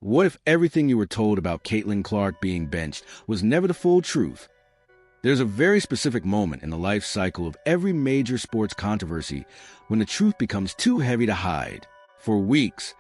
What if everything you were told about Caitlin Clark being benched was never the full truth? There's a very specific moment in the life cycle of every major sports controversy when the truth becomes too heavy to hide. For weeks,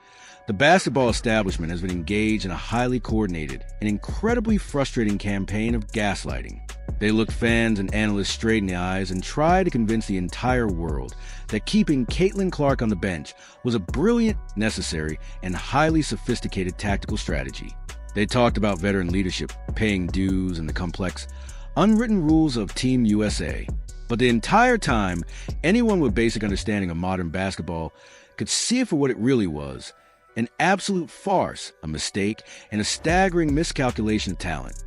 the basketball establishment has been engaged in a highly coordinated and incredibly frustrating campaign of gaslighting. They look fans and analysts straight in the eyes and try to convince the entire world that keeping Caitlin Clark on the bench was a brilliant, necessary, and highly sophisticated tactical strategy. They talked about veteran leadership, paying dues, and the complex, unwritten rules of Team USA. But the entire time, anyone with basic understanding of modern basketball could see it for what it really was: an absolute farce, a mistake, and a staggering miscalculation of talent.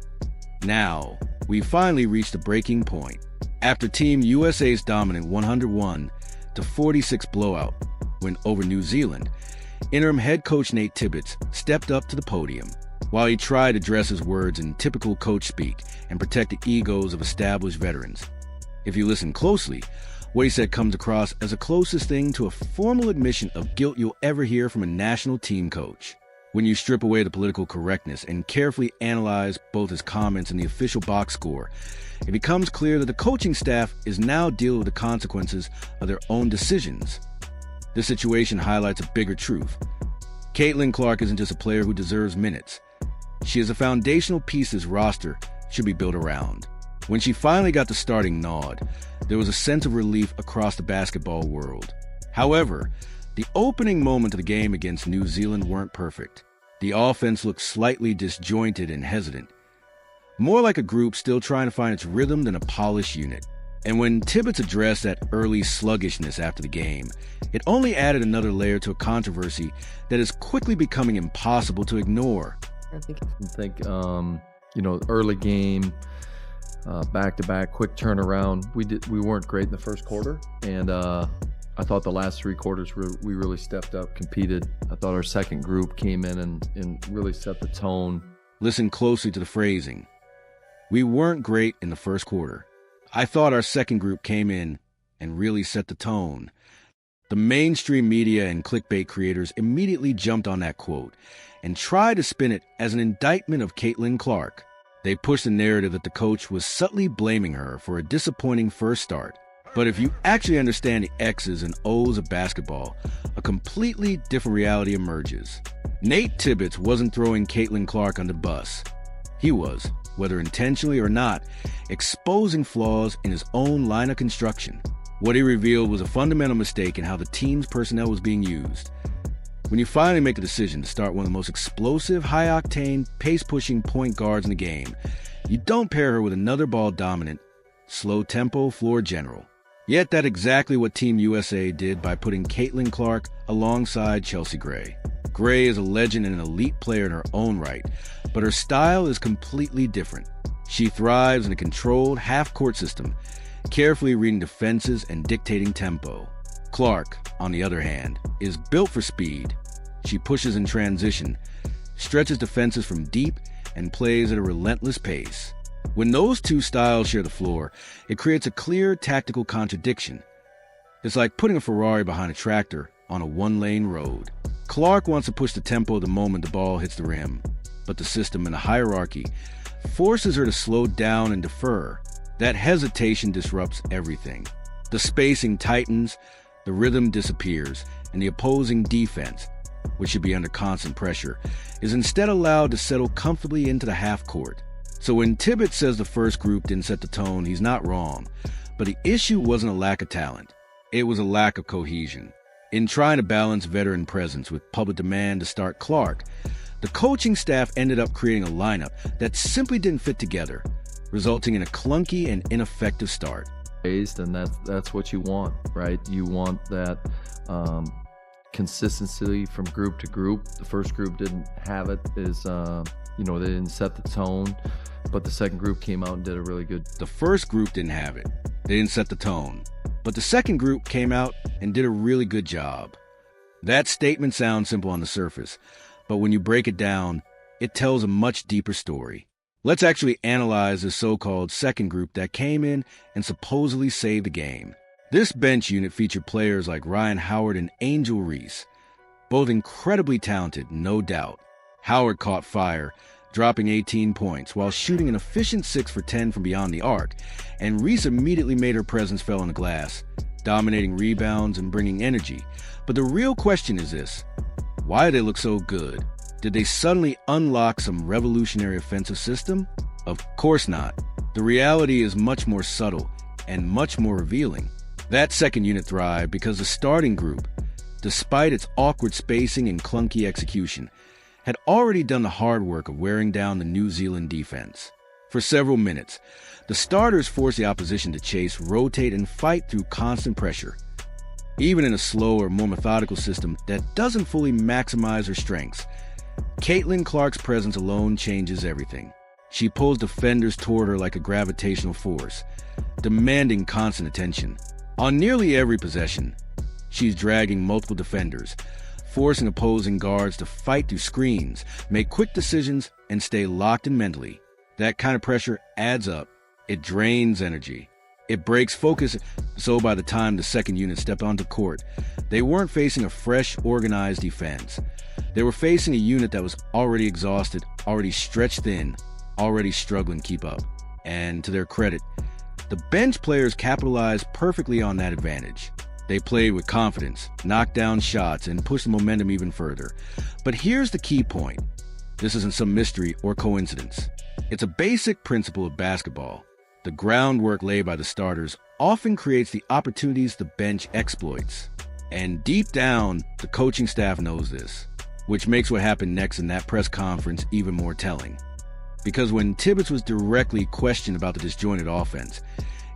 Now, we finally reached the breaking point. After Team USA's dominant 101-46 blowout win over New Zealand, interim head coach Nate Tibbetts stepped up to the podium. While he tried to dress his words in typical coach speak and protect the egos of established veterans, if you listen closely, what he said comes across as the closest thing to a formal admission of guilt you'll ever hear from a national team coach. When you strip away the political correctness and carefully analyze both his comments and the official box score, it becomes clear that the coaching staff is now dealing with the consequences of their own decisions. This situation highlights a bigger truth. Caitlin Clark isn't just a player who deserves minutes. She is a foundational piece this roster should be built around. When she finally got the starting nod, there was a sense of relief across the basketball world. However, the opening moment of the game against New Zealand weren't perfect. The offense looked slightly disjointed and hesitant, more like a group still trying to find its rhythm than a polished unit. And when Tibbetts addressed that early sluggishness after the game, it only added another layer to a controversy that is quickly becoming impossible to ignore. I think early game, back-to-back, quick turnaround. We weren't great in the first quarter, and I thought the last three quarters we really stepped up, competed. I thought our second group came in and really set the tone. Listen closely to the phrasing. We weren't great in the first quarter. I thought our second group came in and really set the tone. The mainstream media and clickbait creators immediately jumped on that quote and tried to spin it as an indictment of Caitlin Clark. They pushed the narrative that the coach was subtly blaming her for a disappointing first start. But if you actually understand the X's and O's of basketball, a completely different reality emerges. Nate Tibbetts wasn't throwing Caitlin Clark on the bus. He was, whether intentionally or not, exposing flaws in his own line of construction. What he revealed was a fundamental mistake in how the team's personnel was being used. When you finally make a decision to start one of the most explosive, high-octane, pace-pushing point guards in the game, you don't pair her with another ball-dominant, slow-tempo floor general. Yet that's exactly what Team USA did by putting Caitlin Clark alongside Chelsea Gray. Gray is a legend and an elite player in her own right, but her style is completely different. She thrives in a controlled half-court system, carefully reading defenses and dictating tempo. Clark, on the other hand, is built for speed. She pushes in transition, stretches defenses from deep, and plays at a relentless pace. When those two styles share the floor, it creates a clear tactical contradiction. It's like putting a Ferrari behind a tractor on a one-lane road. Clark wants to push the tempo the moment the ball hits the rim, but the system and the hierarchy forces her to slow down and defer. That hesitation disrupts everything. The spacing tightens, the rhythm disappears, and the opposing defense, which should be under constant pressure, is instead allowed to settle comfortably into the half court. So when Tibbetts says the first group didn't set the tone, he's not wrong. But the issue wasn't a lack of talent. It was a lack of cohesion. In trying to balance veteran presence with public demand to start Clark, the coaching staff ended up creating a lineup that simply didn't fit together, resulting in a clunky and ineffective start. And that's what you want, right? You want that consistency from group to group. The first group didn't have it. They didn't set the tone, but the second group came out and did a really good. The first group didn't have it. They didn't set the tone, but the second group came out and did a really good job. That statement sounds simple on the surface, but when you break it down, it tells a much deeper story. Let's actually analyze this so-called second group that came in and supposedly saved the game. This bench unit featured players like Ryan Howard and Angel Reese, both incredibly talented, no doubt. Howard caught fire, dropping 18 points while shooting an efficient 6 for 10 from beyond the arc, and Reese immediately made her presence felt on the glass, dominating rebounds and bringing energy. But the real question is this: why do they look so good? Did they suddenly unlock some revolutionary offensive system? Of course not. The reality is much more subtle and much more revealing. That second unit thrived because the starting group, despite its awkward spacing and clunky execution, had already done the hard work of wearing down the New Zealand defense. For several minutes, the starters forced the opposition to chase, rotate, and fight through constant pressure. Even in a slower, more methodical system that doesn't fully maximize her strengths, Caitlin Clark's presence alone changes everything. She pulls defenders toward her like a gravitational force, demanding constant attention. On nearly every possession, she's dragging multiple defenders, forcing opposing guards to fight through screens, make quick decisions, and stay locked in mentally. That kind of pressure adds up. It drains energy. It breaks focus, so by the time the second unit stepped onto court, they weren't facing a fresh, organized defense. They were facing a unit that was already exhausted, already stretched thin, already struggling to keep up. And to their credit, the bench players capitalized perfectly on that advantage. They played with confidence, knocked down shots, and pushed the momentum even further. But here's the key point. This isn't some mystery or coincidence. It's a basic principle of basketball. The groundwork laid by the starters often creates the opportunities the bench exploits. And deep down, the coaching staff knows this, which makes what happened next in that press conference even more telling. Because when Tibbetts was directly questioned about the disjointed offense,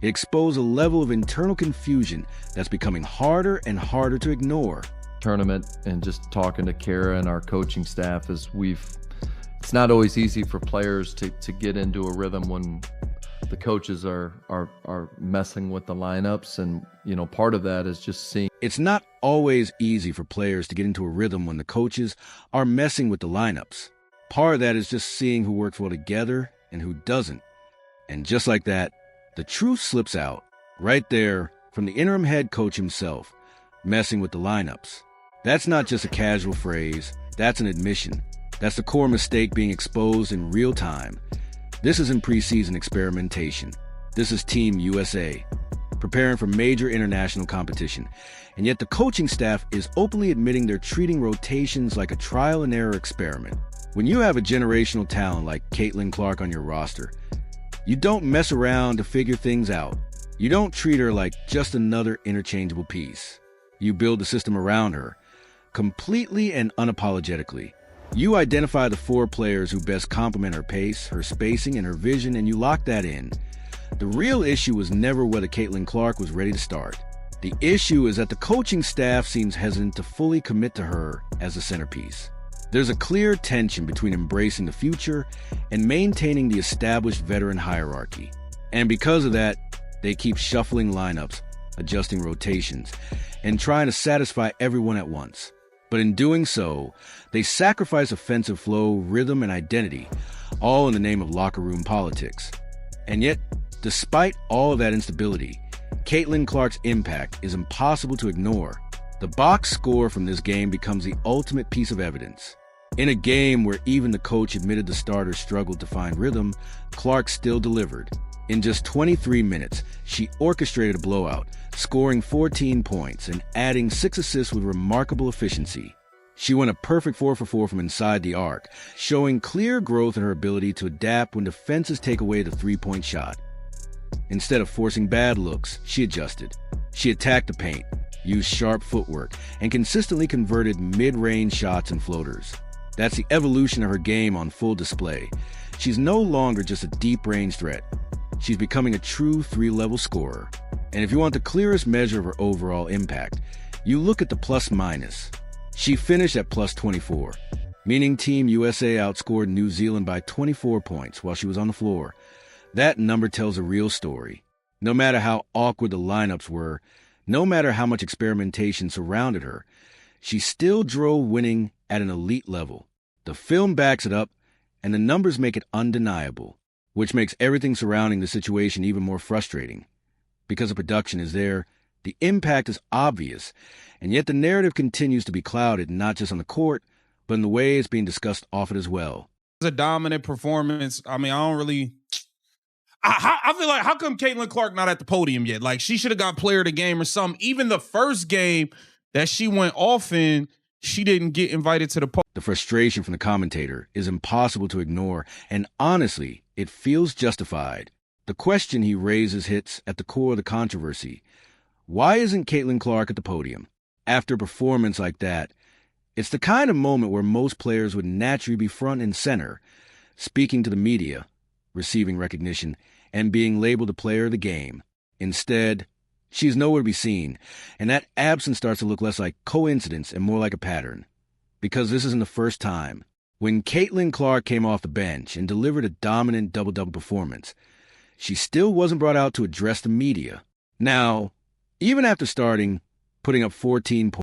it exposed a level of internal confusion that's becoming harder and harder to ignore. Tournament and just talking to Kara and our coaching staff is it's not always easy for players to get into a rhythm when the coaches are messing with the lineups, and part of that is just seeing. It's not always easy for players to get into a rhythm when the coaches are messing with the lineups. Part of that is just seeing who works well together and who doesn't. And just like that, the truth slips out, right there, from the interim head coach himself, messing with the lineups. That's not just a casual phrase, that's an admission. That's the core mistake being exposed in real time. This isn't preseason experimentation. This is Team USA, preparing for major international competition. And yet the coaching staff is openly admitting they're treating rotations like a trial and error experiment. When you have a generational talent like Caitlin Clark on your roster, you don't mess around to figure things out. You don't treat her like just another interchangeable piece. You build the system around her, completely and unapologetically. You identify the 4 players who best complement her pace, her spacing, and her vision, and you lock that in. The real issue was never whether Caitlin Clark was ready to start. The issue is that the coaching staff seems hesitant to fully commit to her as a centerpiece. There's a clear tension between embracing the future and maintaining the established veteran hierarchy. And because of that, they keep shuffling lineups, adjusting rotations, and trying to satisfy everyone at once. But in doing so, they sacrifice offensive flow, rhythm, and identity, all in the name of locker room politics. And yet, despite all of that instability, Caitlin Clark's impact is impossible to ignore. The box score from this game becomes the ultimate piece of evidence. In a game where even the coach admitted the starters struggled to find rhythm, Clark still delivered. In just 23 minutes, she orchestrated a blowout, scoring 14 points and adding 6 assists with remarkable efficiency. She went a perfect 4 for 4 from inside the arc, showing clear growth in her ability to adapt when defenses take away the three-point shot. Instead of forcing bad looks, she adjusted. She attacked the paint, used sharp footwork, and consistently converted mid-range shots and floaters. That's the evolution of her game on full display. She's no longer just a deep-range threat. She's becoming a true 3-level scorer. And if you want the clearest measure of her overall impact, you look at the plus-minus. She finished at plus 24, meaning Team USA outscored New Zealand by 24 points while she was on the floor. That number tells a real story. No matter how awkward the lineups were, no matter how much experimentation surrounded her, she still drove winning at an elite level. The film backs it up, and the numbers make it undeniable, which makes everything surrounding the situation even more frustrating. Because the production is there, the impact is obvious, and yet the narrative continues to be clouded not just on the court, but in the way it's being discussed often as well. It's a dominant performance. I mean, I don't really... I feel like, how come Caitlin Clark not at the podium yet? Like, she should have got player of the game or something. Even the first game that she went off in, she didn't get invited to the podium. The frustration from the commentator is impossible to ignore, and honestly, it feels justified. The question he raises hits at the core of the controversy. Why isn't Caitlin Clark at the podium? After a performance like that, it's the kind of moment where most players would naturally be front and center, speaking to the media, receiving recognition, and being labeled a player of the game. Instead, she's nowhere to be seen, and that absence starts to look less like coincidence and more like a pattern. Because this isn't the first time. When Caitlin Clark came off the bench and delivered a dominant double-double performance, she still wasn't brought out to address the media. Now, even after putting up 14 points,